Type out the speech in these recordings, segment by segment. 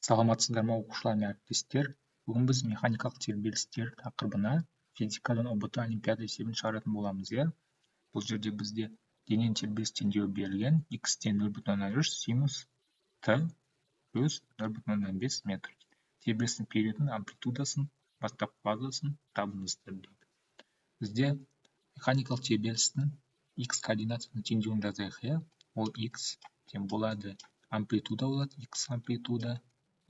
Саламатсыздар ма, оқушылар мен әріптестер? Бүгін біз механикалық тербелістер тақырыбына физикадан ұбт олимпиада есебін шығаратын боламыз, иә? Бұл жерде бізде дененің тербеліс теңдеуі берілген, x тен 0,3 синус t плюс 0,5 метр. Тербелістің периодын, амплитудасын, бастапқы фазасын табыңыздар дейді. Бізде механикалық тербелістің x координатасының теңдеуін жазайық, иә? Ол x тен болады амплитуда болады, x амплитуда.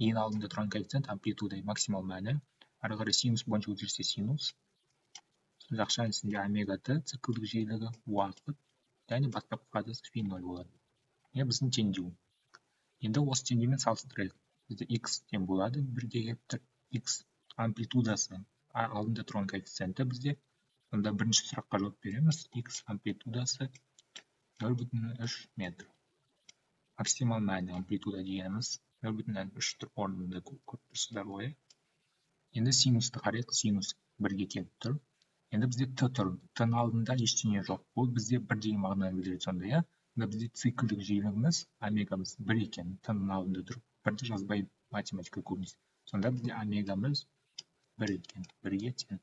Ең алдында тұрған коэффициент амплитуда максимал мәні. Ары қарай синус бойынша өзгерсе синус. Жақша әдісінде омега т циклдік жиілігі уақыт, және бастапқы фазасы фи 0 болады. Біздің теңдеу. Енді осы теңдеумен салыстырайық. Бізде x тен болады 1-ге келіп тұр. X амплитудасы алдында тұрған коэффициенті бізде. Сонда бірінші сұраққа жауап береміз. X амплитудасы 0,3 метр. Максимал мәні амплитуда дегеніміз 0,3 орнында көп тұрсыздар ғой. Енді синусты қарайық. Синус 1-ге келіп тұр. Енді бізде т тұр. Т-ның алдында ештеңе жоқ. Ол бізде 1 деген мағынаны білдіреді сонда, иә? Онда бізде циклдік жиілігіміз омегамыз 1 екен. Т-ның алдында тұр. 1-ді жазбай математика көбінесе. Сонда бізде омегамыз 1 екен. 1-ге тең.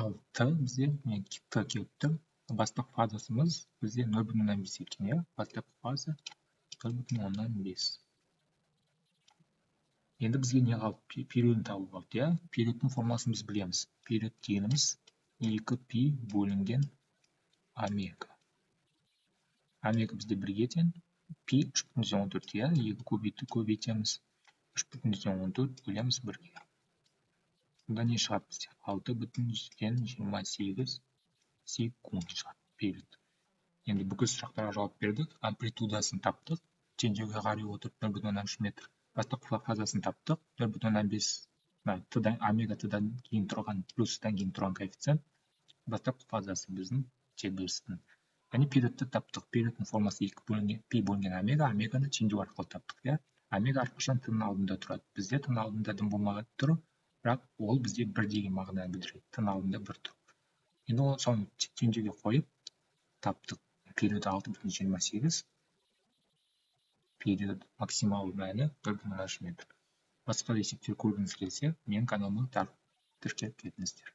Ал т бізде т келіп тұр. Бастапқы фазасымыз бізде 0,5 екен, иә? Бастапқы фаза 0,5. Енді бізге не қалды? Периодын табу қалды, иә? Периодтың формуласын біз білеміз. Период дегеніміз 2π бөлінген омега. Омега бізде 1-ге тең. Пи 3,14, иә? 2 көбейтеміз. 3,14 бөлеміз 1-ге. Сонда не шығады бізде? 6,28 секунд шығады период. Енді бүкіл сұрақтарға жауап бердік. Амплитудасын таптық. Теңдеуге қарай отырып 0,3 метр. Бастапқы фазасын таптық. 0,5 омега т-дан кейін тұрған, плюстан кейін тұрған коэффициент. Бастапқы фазасы біздің тербелістің. Яғни периодты таптық. Периодтың формасы 2π бөлінген омега. Омеганы теңдеу арқылы таптық, иә? Омега әрқашан т-ның алдында тұрады. Бізде т-ның алдында дым болмаған тұр, бірақ ол бізде 1 деген мағынаны білдіреді. Т-ның алдында 1 тұр. Енді оны соны теңдеуге қойып таптық. Период 6,28. Период максимал мәні 1,3 метр. Басқа есептер көргіңіз келсе, менің каналыма тіркеліп кетіңіздер.